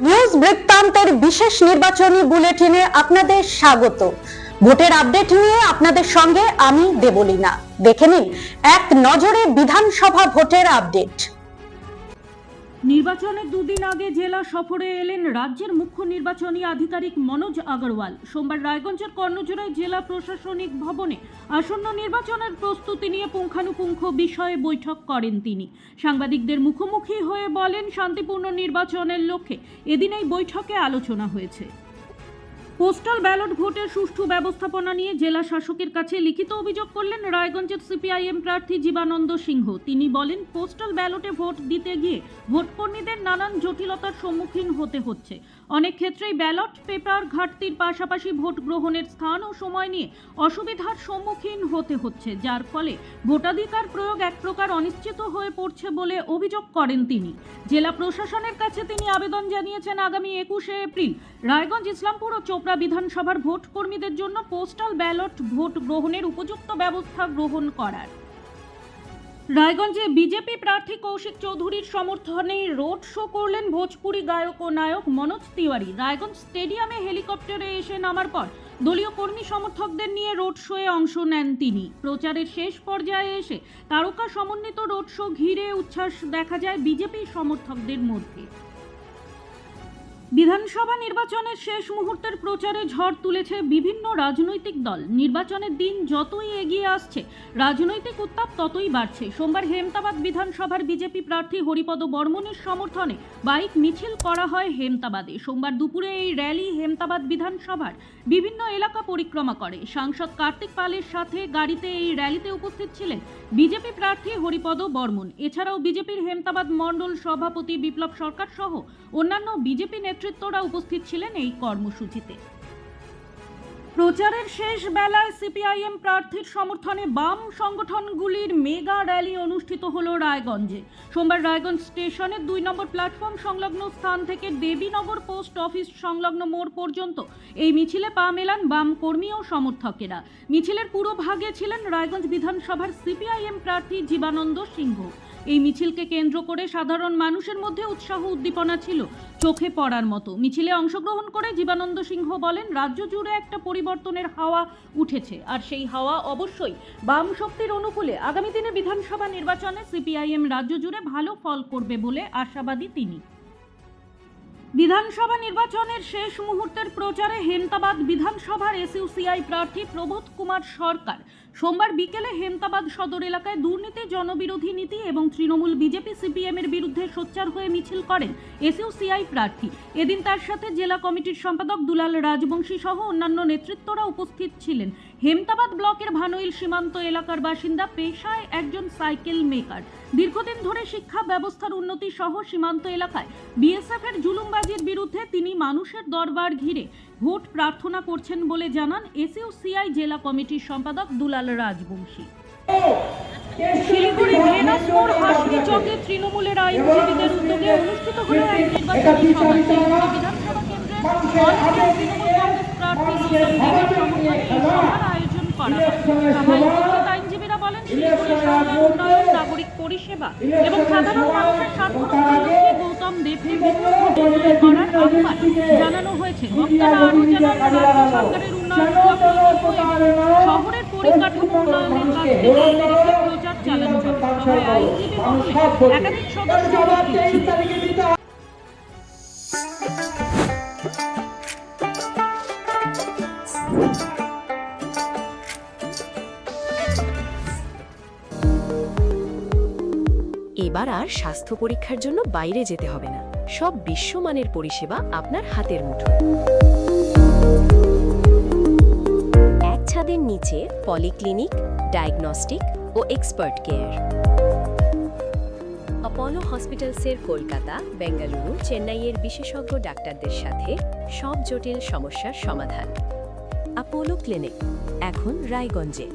News বৃত্তান্তের বিশেষ নির্বাচনী বুলেটিনে আপনাদের স্বাগত। ভোটের আপডেট নিয়ে আপনাদের সঙ্গে আমি দেবলীনা। দেখে নিন এক নজরে বিধানসভা ভোটের আপডেট। নির্বাচনের দুদিন আগে জেলা সফরে এলেন রাজ্যের মুখ্য নির্বাচনী আধিকারিক মনোজ আগরওয়াল। সোমবার রায়গঞ্জের কর্ণজোড়ায় জেলা প্রশাসনিক ভবনে আসন্ন নির্বাচনের প্রস্তুতি নিয়ে পুঙ্খানুপুঙ্খ বিষয়ে বৈঠক করেন তিনি। সাংবাদিকদের মুখোমুখি হয়ে বলেন, শান্তিপূর্ণ নির্বাচনের লক্ষ্যে এদিন এই বৈঠকে আলোচনা হয়েছে। পোস্টাল ব্যালট ভোটের সুষ্ঠু ব্যবস্থাপনা নিয়ে জেলা শাসকের কাছে লিখিত অভিযোগ করলেন রায়গঞ্জের সিপিআইএম প্রার্থী জীবানন্দ সিংহ। তিনি বলেন, পোস্টাল ব্যালটে ভোট দিতে গিয়ে ভোটকর্মীদের নানান জটিলতার সম্মুখীন হতে হচ্ছে। অনেক ক্ষেত্রেই ব্যালট পেপার ঘাটতির পাশাপাশি ভোট গ্রহণের স্থান ও সময় নিয়ে অসুবিধার সম্মুখীন হতে হচ্ছে, যার ফলে ভোটাধিকার প্রয়োগ এক প্রকার অনিশ্চিত হয়ে পড়ছে বলে অভিযোগ করেন তিনি। জেলা প্রশাসনের কাছে তিনি আবেদন জানিয়েছেন আগামী 21শে এপ্রিল রায়গঞ্জ, ইসলামপুর ও চোপড়া বিধানসভার ভোট কর্মীদের জন্য পোস্টাল ব্যালট ভোট গ্রহণের উপযুক্ত ব্যবস্থা গ্রহণ করার। রায়গঞ্জে বিজেপি প্রার্থী কৌশিক চৌধুরীর সমর্থনে রোড শো করলেন ভোজপুরি গায়ক ও নায়ক মনোজ তিওয়ারি। রায়গঞ্জ স্টেডিয়ামে হেলিকপ্টারে এসে নামার পর দলীয় কর্মী সমর্থকদের নিয়ে রোড শোয়ে অংশ নেন তিনি। প্রচারের শেষ পর্যায়ে এসে তারকা সমন্বিত রোড শো ঘিরে উচ্ছ্বাস দেখা যায় বিজেপি সমর্থকদের মধ্যে। বিধানসভা নির্বাচনের শেষ মুহূর্তের প্রচারে ঝড় তুলেছে বিভিন্ন রাজনৈতিক দল। নির্বাচনের দিন যতই এগিয়ে আসছে, রাজনৈতিক উত্তাপ ততই বাড়ছে। সোমবার হেমতাবাদ বিধানসভার বিজেপি প্রার্থী হরিপদ বর্মনের সমর্থনে বাইক মিছিল করা হয় হেমতাবাদে। সোমবার দুপুরে এই র্যালি হেমতাবাদ বিধানসভার বিভিন্ন এলাকা পরিক্রমা করে। সাংসদ কার্তিক পালের সাথে গাড়িতে এই র্যালিতে উপস্থিত ছিলেন বিজেপি প্রার্থী হরিপদ বর্মন। এছাড়াও বিজেপির হেমতাবাদ মণ্ডল সভাপতি বিপ্লব সরকার সহ অন্যান্য বিজেপি নেতৃত্বরা উপস্থিত ছিলেন এই কর্মসূচিতে। প্রচারের শেষ বেলায় সিপিআইএম প্রার্থীর সমর্থনে বাম সংগঠনগুলির মেগা র্যালি অনুষ্ঠিত হল রায়গঞ্জে। সোমবার রায়গঞ্জ স্টেশনের 2 নম্বর প্ল্যাটফর্ম সংলগ্ন স্থান থেকে দেবীনগর পোস্ট অফিস সংলগ্ন মোড় পর্যন্ত এই মিছিলে পা মেলান বাম কর্মী ও সমর্থকেরা। মিছিলের পুরো ভাগে ছিলেন রায়গঞ্জ বিধানসভার সিপিআইএম প্রার্থী জীবানন্দ সিংহ। এই মিছিলকে কেন্দ্র করে সাধারণ মানুষের মধ্যে উৎসাহ উদ্দীপনা ছিল চোখে পড়ার মতো। মিছিলে অংশগ্রহণ করে জীবানন্দ সিংহ বলেন, রাজ্য জুড়ে একটা পরিবর্তনের হাওয়া উঠেছে, আর সেই হাওয়া অবশ্যই বাম শক্তির অনুকূলে। আগামী দিনে বিধানসভা নির্বাচনে সিপিআইএম রাজ্য জুড়ে ভালো ফল করবে বলে আশাবাদী তিনি। বিধানসভা নির্বাচনের শেষ মুহূর্তের প্রচারে হেমতাবাদ বিধানসভার এসইউসিআই প্রার্থী প্রবোধ কুমার সরকার সোমবার বিকেলে হেমতাবাদ সদর এলাকায় দুর্নীতি, জনবিরোধী নীতি এবং তৃণমূল বিজেপি সিপিএম এর বিরুদ্ধে সোচ্চার হয়ে মিছিল করেন এসইউসিআই প্রার্থী। এদিন তার সাথে জেলা কমিটির সম্পাদক দুলাল রাজবংশী সহ অন্যান্য নেতৃত্বরা উপস্থিত ছিলেন। হেমতাবাদ ব্লকের ভানুইল সীমান্ত এলাকার বাসিন্দা, পেশায় একজন সাইকেল মেকার। দীর্ঘদিন ধরে শিক্ষা ব্যবস্থার উন্নতি সহ সীমান্ত এলাকায় বিএসএফ এর জুলুমবাজির বিরুদ্ধে তিনি মানুষের দরবার ঘিরে ভোট প্রার্থনা করছেন বলে জানান এসইউসিআই জেলা কমিটির সম্পাদক দুলাল রাজবংশী। শিলিগুড়ি ভেনাসপুর হাসনি চকে তৃণমূলের আইনজীবীদের উদ্যোগে অনুষ্ঠিত হল এক নির্বাচনী সভা। বিধানসভা কেন্দ্রের তৃণমূল কংগ্রেস প্রার্থী দেবের সমর্থনে এই সভার আয়োজন করা হয়। সভায় উপস্থিত আইনজীবীরা বলেন, শিলিগুড়ি শহরের উন্নয়ন, নাগরিক পরিষেবা এবং সাধারণ মানুষের স্বার্থ রক্ষার লক্ষ্যে গৌতম দেবকে বিপুল করার আহ্বান জানানো হয়েছে। বক্তারা আরও জানান, রাজ্য সরকারের উন্নয়নমূলক প্রকল্প এবং শহরের পরিকাঠামো উন্নয়নের কাজ থেকে প্রচার চালানো হবে। সভায় আইনজীবী মহলে একাধিক সদস্য উপস্থিত ছিলেন। এবার আর স্বাস্থ্য পরীক্ষার জন্য বাইরে যেতে হবে না। সব বিশ্বমানের পরিষেবা আপনার হাতের মুঠোয়। এক ছাদের নিচে পলিক্লিনিক, ডায়াগনস্টিক ও এক্সপার্ট কেয়ার। অপোলো হসপিটালসের কলকাতা, বেঙ্গালুরু, চেন্নাইয়ের বিশেষজ্ঞ ডাক্তারদের সাথে সব জটিল সমস্যার সমাধান। অপোলো ক্লিনিক এখন রায়গঞ্জে।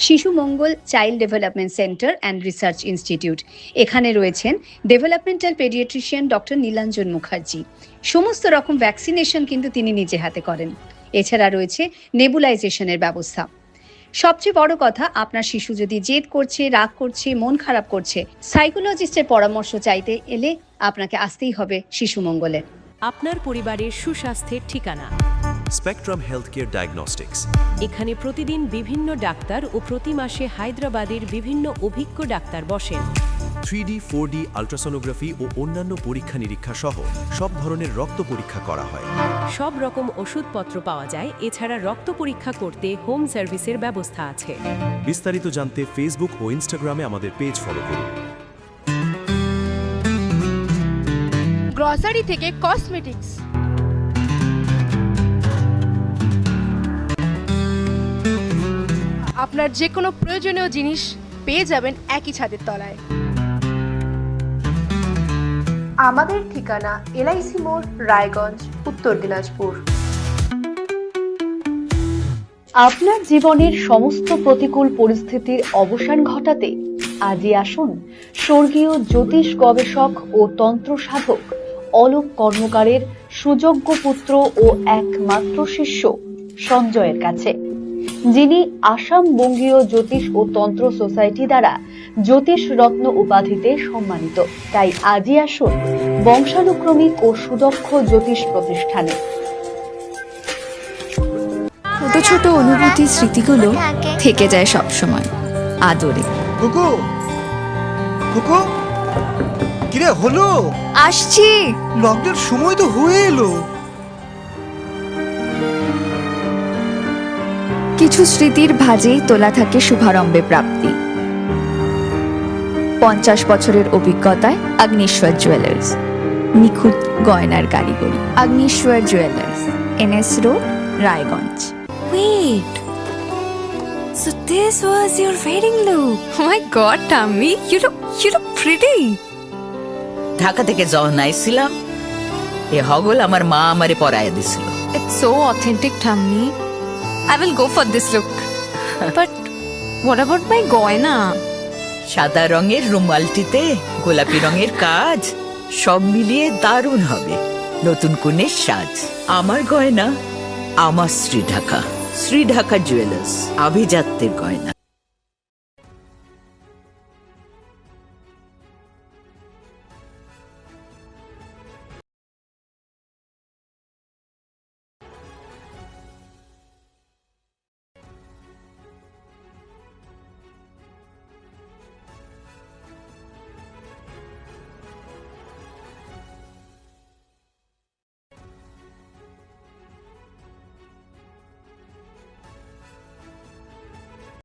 Shishu Mangal child development centre and research institute, এখানে রয়েছেন developmental paediatrician doctor Nilanjan Mukherjee. সমস্ত রকম ভ্যাকসিনেশন কিন্তু তিনি নিজে হাতে করেন। এছাড়া রয়েছে নেবুলাইজেশনের ব্যবস্থা। সবচেয়ে বড় কথা, আপনার শিশু যদি জেদ করছে, রাগ করছে, মন খারাপ করছে, সাইকোলজিস্টের পরামর্শ চাইতে এলে আপনাকে আসতেই হবে শিশু মঙ্গলে। আপনার পরিবারের সুস্বাস্থ্যের ঠিকানা। Spectrum healthcare diagnostics. এখানে প্রতিদিন বিভিন্ন ডাক্তার ও প্রতি মাসে হায়দ্রাবাদের বিভিন্ন অভিজ্ঞ ডাক্তার বসেন। 3D, 4D আল্ট্রাসোনোগ্রাফি ও অন্যান্য পরীক্ষা নিরীক্ষা সহ সব ধরনের রক্ত পরীক্ষা করা হয়। সব রকম ওষুধপত্র পাওয়া যায়। এছাড়া রক্ত পরীক্ষা করতে হোম সার্ভিসের ব্যবস্থা আছে। বিস্তারিত জানতে ফেসবুক ও ইনস্টাগ্রামে আমাদের পেজ ফলো করুন। গ্রসারি থেকে কসমেটিক্স, আপনার যে কোনো প্রয়োজনীয় জিনিস পেয়ে যাবেন একই ছাদের তলায়। আমাদের ঠিকানা LIC মোড়, রায়গঞ্জ, উত্তর দিনাজপুর। আপনার জীবনের সমস্ত প্রতিকূল পরিস্থিতির অবসান ঘটাতে আজই আসুন স্বর্গীয় জ্যোতিষ গবেষক ও তন্ত্র সাধক অলোক কর্মকারের সুযোগ্য পুত্র ও একমাত্র শিষ্য সঞ্জয়ের কাছে, যিনি আসাম বঙ্গীয় জ্যোতিষ ও তন্ত্র সোসাইটি দ্বারা জ্যোতিষ রত্ন উপাধিতে সম্মানিত। তাই আজই আসুন বংশানুক্রমিক ও সুদক্ষ জ্যোতিষ প্রতিষ্ঠানে। ছোট ছোট অনুভূতি স্মৃতিগুলো থেকে যায় সব সময় আদরে। কুকু কুকু, কিরে হলো? আসছি। লকডাউন সময় তো হয়ে এলো। কিছু স্মৃতির ভাজেই তোলা থাকে শুভারম্ভে প্রাপ্তি। 50 বছরের অভিজ্ঞতায় আগ্নেশ্বর জুয়েলার্স, নিখুঁত গয়নার কারিগরি। Agneshwar jewellers, NS road, Raiganj. Wait, so this was your wedding look? Oh my God, Tammy, you look pretty. Dhaka থেকে যখন আইছিলাম, এ হগল আমার মা আমারে পরায় দিছিল। It's so authentic, Tammy. I will go for this look. But what about my goina? সাদা রঙের রুমালটিতে গোলাপি রঙের কাজ, সব মিলিয়ে দারুণ হবে নতুন কনের সাজ। আমার গয়না আমার শ্রী ঢাকা জুয়েলার্স, আভিজাত্যের গয়না।